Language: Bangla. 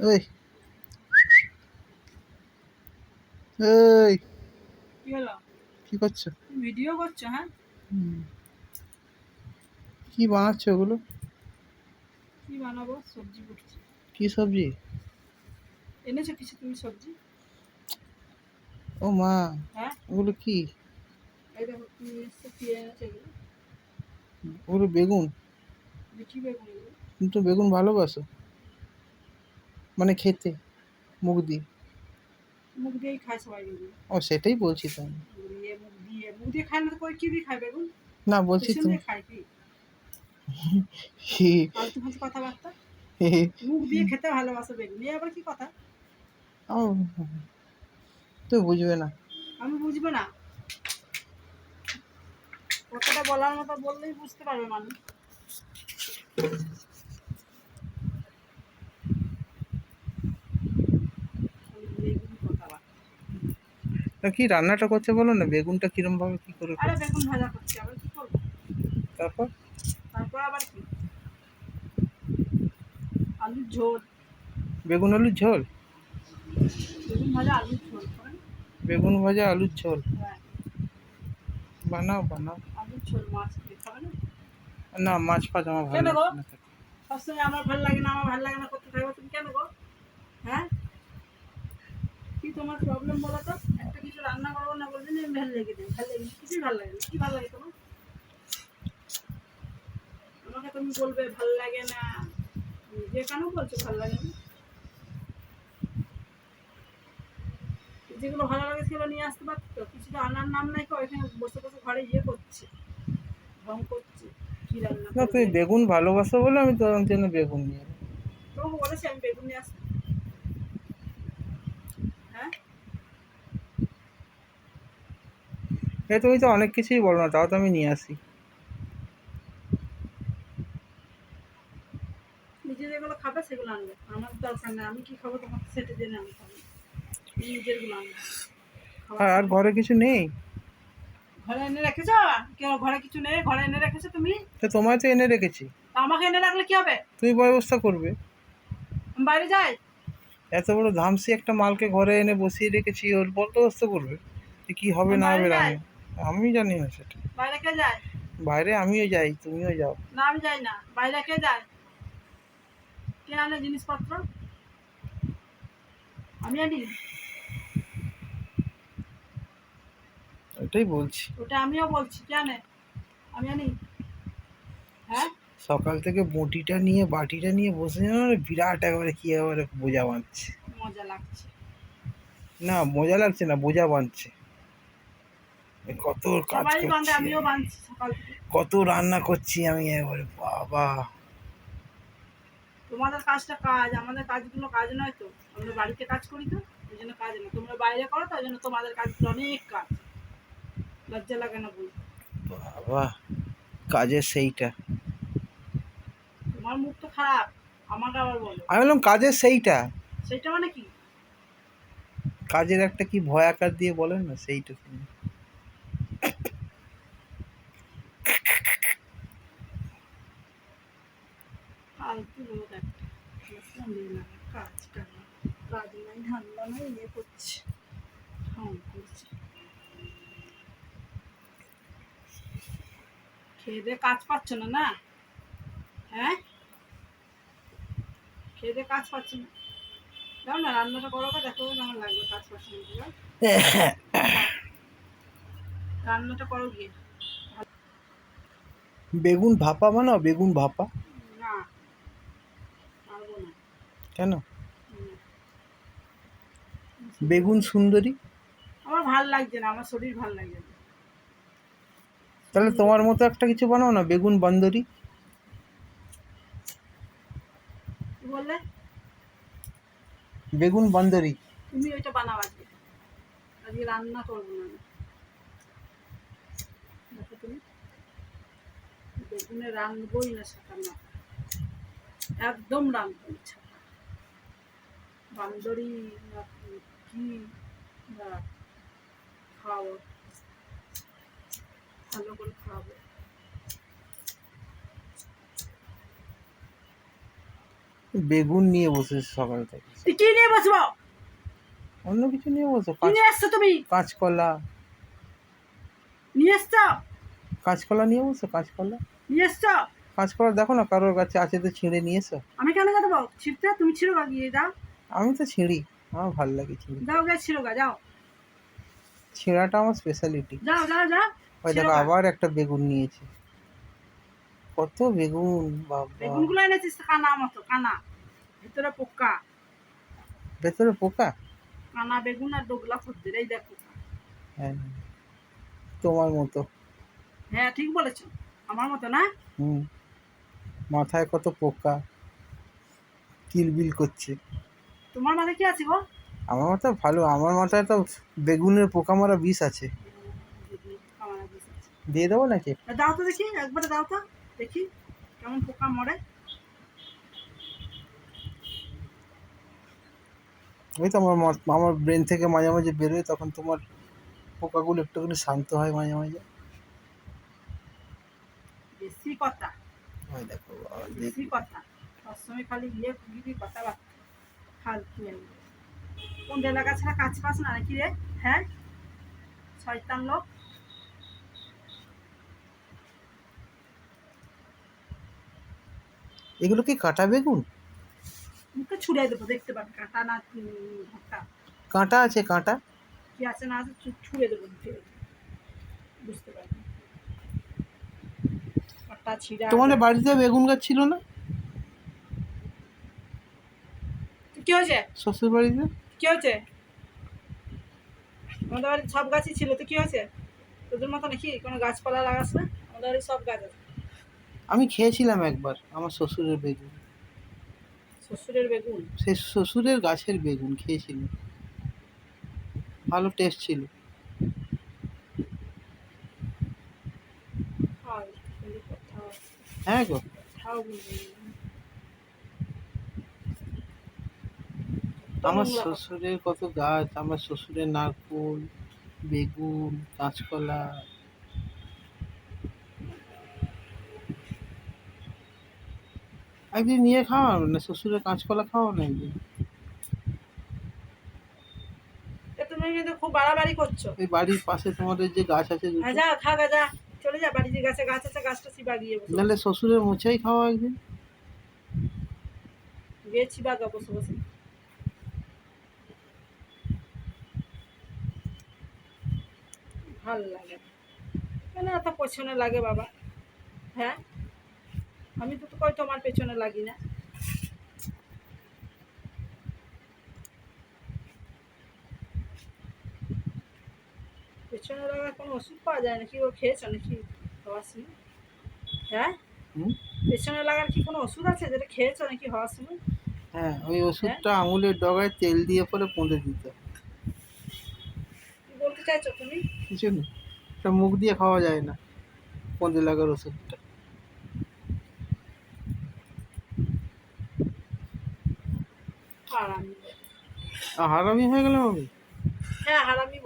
ওই ওই কি হলো? কি করছো? ভিডিও করছো? হ্যাঁ, হুম, কি বানাচ্ছো ওগুলো? কি বানাবো? সবজি করছি। কি সবজি? এনেছো কিছু তুমি সবজি? ও মা, হ্যাঁ, ওগুলো কি? এই দেখো কি এসছে, কি এনেছো এগুলো? ওগুলো বেগুন? কি বেগুন এগুলো? তুমি তো বেগুন ভালোবাসো, মানে খেতে মুখ দিয়ে। মুখ দিয়েই খায় সবাই বেগুন। ও সেটাই বলছি তো আমি। মুখ দিয়ে খায় না তো করে কি দিয়ে খায় বেগুন? না বলছি পেছন তুমি। দিয়ে খায় কি? ফালতু ফালতু কথাবার্তা। মুখ দিয়ে খেতে ভালোবাসো বেগুন, এ আবার কি কথা? ও, তুই বুঝবে না। আমি বুঝবো না? কথাটা বলার মতো বললেই বুঝতে পারবে মানুষ। খালি বেগুন কথাবার্তা। তা কি রান্নাটা করছে বলো না, বেগুনটা কিরম ভাবে কি করে আরে করছে? বেগুন ভাজা করছি, আবার কি করবো? তারপর তারপর আবার কি? আলুর ঝোল। বেগুন আলুর ঝোল? বেগুন ভাজা আলুর ঝোল করেন? বেগুন ভাজা আলুর ঝোল? হ্যাঁ, বানাও বানাও। আলুর ঝোল মাছ দিয়ে খাবে না? না, মাছ ফাছ আমার ভালো কেন গো? লাগছে না খেতে। সবসময় আমার ভালো লাগে না, আমার ভালো লাগে না করতে থাকবো তুমি কেন গো? হ্যাঁ, কি তোমার প্রবলেম বলো তো? একটা কিছু রান্না করবো না বলবে না ভালো লেগে দেয়, ভালো লাগে না, কিছুই ভালো লাগে না। কি ভালো লাগে তোমার? আমাকে তুমি বলবে ভালো লাগে না, নিজে কেন বলছো ভালো লাগে না? যেগুলো ভালো লাগে সেগুলো নিয়ে আসতে পারতো। কিছু তো আনার নাম নাই, এখানে বসে বসে ঘরে ইয়ে করছে, ঢং করছে। কি রান্না না, তুমি করবে? বেগুন ভালোবাসো বলে আমি তোমার জন্য বেগুন নিয়ে এলাম। তোমাকে বলেছি আমি বেগুন নিয়ে আসতে? হ্যাঁ, তুমি তো অনেক কিছুই বলো না, তাও তো আমি নিয়ে আসি। নিজে যেগুলো খাবে সেগুলো আনবে, আমার দরকার নেই। আমি কি খাবো তোমাকে সেটা জেনে আমি খাবো, তুমি নিজেরগুলো আনবে খাওয়ার আর সময়। ঘরে কিছু নেই? ঘরে এনে রেখেছ? কেউ ঘরে কিছু নেই, ঘরে এনে রেখেছো তুমি? তা তোমায় তো এনে রেখেছি। তা আমাকে এনে রাখলে কি হবে? তুমি ব্যবস্থা করবে। আমি বাইরে যাই? এত বড় ধামসি একটা মালকে ঘরে এনে বসিয়ে রেখেছি, ওর বন্দোবস্ত করবে যে কি হবে আমি না বাইরে হবে যাই? রান্না? আমি জানি না সেটা। বাইরে কে যায়? বাইরে আমিও যাই, তুমিও যাও। না আমি যাই না, বাইরে কে যায়? কে আনে জিনিসপত্র? আমি আনি? ওটাই বলছি। ওটা আমিও বলছি, কে আনে? আমি আনি? হ্যাঁ, সকাল থেকে বটিটা নিয়ে বাটিটা নিয়ে বসে যেন বিরাট একেবারে কি একেবারে বোঝা বাঁধছে। মজা লাগছে। না মজা লাগছে না, বোঝা বাঁধছে। কত কাজ সবাই বাঁধে, করছি আমিও আমি, বাঁধছি সকাল থেকে। কত রান্না করছি আমি একেবারে বাবা। তোমাদের কাজটা কাজ, আমাদের কাজগুলো কাজ নয় তো। আমরা বাড়িতে কাজ করি তো, ওই জন্য কাজ না। তোমরা বাইরে করো তো, ওই জন্য তোমাদের কাজগুলো অনেক কাজ। লজ্জা লাগে না বলতে? বাবা, কাজের সেইটা। তোমার মুখ তো খারাপ, আমাকে আবার বলো। আমি বললাম কাজের সেইটা। সেটা মানে কি? কাজের একটা কি ভয় আকার দিয়ে বলেন না, সেইটা তুমি। ফালতু লোক একটা। বুঝলাম না, কাজ কাজ কাজ নাই, ধান্দা নাই, ইয়ে করছে, ঢং করছে। খেয়ে দিয়ে কাজ পাচ্ছ না না? হ্যাঁ, খেয়ে দিয়ে কাজ পাচ্ছ না? যাও না, রান্নাটা করো, দেখো কেমন লাগবে। কাজ পাচ্ছ না যাও, যাও, রান্নাটা করো গিয়ে। বেগুন ভাপা বানাও, বেগুন ভাপা। না, পারবো না। কেন? হুম, বেগুন সুন্দরী। আমার ভাল লাগছে না, আমার শরীর ভাল লাগছে না। তাহলে তোমার সুন্দরী? মতো একটা কিছু বানাও না, বেগুন বান্দরি। কি বললে? বেগুন বান্দরি। তুমি ওইটা বানাও আজকে। আজকে রান্না করবো না আমি। দেখো তুমি, বেগুনে রাঁধবোই না ছাকা মাথা, একদম রাঁধবো না ছাকা। বান্দরি না কি না, খাওয়াবো, ভালো করে খাওয়াবো। বেগুন নিয়ে বসেছে সকাল থেকে। তুই কি নিয়ে বসবো? অন্য কিছু নিয়ে বসো, কি নিয়ে এসছো তুমি? কাঁচকলা। নিয়ে এসছো? কাঁচকলা নিয়ে বসো, কাঁচকলা। নিয়ে এসছো? কাঁচকলা দেখো না কারোর কাছে আছে তো ছিঁড়ে নিয়ে এসো। আমি কেন দেবো ছিঁড়তে? তুমি ছিঁড়ো গা গিয়ে, যাও আমি তো ছিঁড়ি, আমার ভালো লাগে ছিঁড়ি। যাও গে ছিঁড়ো গা, যাও ছিঁড়াটা আমার স্পেশালিটি। যাও যাও যাও। ওই ছিঁড়ো দেখো গা। আবার একটা বেগুন নিয়েছে। কত বেগুন বাবা! বেগুনগুলো এনেছিস কানা মতো, কানা, ভিতরে পোকা। ভেতরে পোকা? কানা বেগুন আর ডোগলা ফুটতে, এই দেখ পোকা। হ্যাঁ, তোমার মতো। হ্যাঁ ঠিক বলেছো, আমার মতো না? হুম, মাথায় কত পোকা কিলবিল করছে। তোমার মাথায় কি আছে গো? আমার মাথা ভালো, আমার মাথায় তো বেগুনের পোকা মারা বিষ আছে। আমার বিষ আছে। দিয়ে দেবো নাকি? দাও তো দেখি, একবারে দাও তো দেখি কেমন পোকা মরে। ওই তো আমার ব্রেন থেকে মাঝে মাঝে বেরোয়, তখন তোমার পোকাগুলো একটুখানি শান্ত হয় মাঝে মাঝে। বেশি কথা, ওই দেখো বাবা, বেশি কথা, সবসময় খালি ইয়ে খুবই কথাবার্তা ফালতু। কোন এলাকা ছাড়া কাজ পাস না নাকি রে? হ্যাঁ, শয়তান লোক। এগুলো কি কাটা বেগুন? মুখে ছুড়ে দেবো, দেখতে পাবি কাঁটা না ভর্তা। কাঁটা আছে, কাঁটা। কি আছে না আছে ছুড়ে দেবো মুখে, বুঝতে পারবি। কাঁটা ছিঁড়া। তোমাদের বাড়িতে বেগুন গাছ ছিল না? কি হয়েছে? শ্বশুর বাড়িতে? কি হয়েছে? আমাদের বাড়ির সব গাছই ছিল, তো কি হয়েছে? তোদের মতো নাকি কোনো গাছপালা লাগাস না? আমাদের বাড়ির সব গাছ আছে। আমি খেয়েছিলাম একবার আমার শ্বশুরের বেগুন। শ্বশুরের বেগুন? সে শ্বশুরের গাছের বেগুন খেয়েছিলাম, ভালো টেস্ট ছিল। আর খালি কথা, হ্যাঁ গো। কথাও বলবি না। আমার শ্বশুরের কত গাছ, আমার শ্বশুরের নারকোল, বেগুন, কাঁচকলা। একদিন নিয়ে খাওয়া না, শ্বশুরের কাঁচকলা খাওয়া না একদিন। তুমি কিন্তু খুব বাড়াবাড়ি করছো। এই বাড়ির পাশে তোমাদের যে গাছ আছে দুটো, হ্যাঁ যা খা গা, যা চলে যা বাড়ি, যে গাছে গাছ আছে গাছটা চিবা গিয়ে বসে। নাহলে শ্বশুরের মোচাই খাওয়া একদিন। গিয়ে চিবা গা বসে বসে। ভাল লাগে না। কেন এত পেছনে লাগে বাবা? হ্যাঁ, আমি তো কই তোমার পেছনে লাগি না। পেছনে লাগার কোনো ওষুধ পাওয়া যায় নাকি? ও খেয়েছো নাকি হওয়ার সময়? হ্যাঁ, হুম, পেছনে লাগার কি কোনো ওষুধ আছে যেটা খেয়েছো নাকি হওয়ার সময়? হ্যাঁ, ওই হ্যাঁ, ওষুধটা আঙুলের ডগায় তেল দিয়ে পরে পুঁতে দিতে। কি বলতে চাইছো তুমি? কিছু না, এটা মুখ দিয়ে খাওয়া যায় না, পুঁতে লাগার ওষুধটা। হারামি। হারামি হয়ে গেলাম আমি। হ্যাঁ হারামি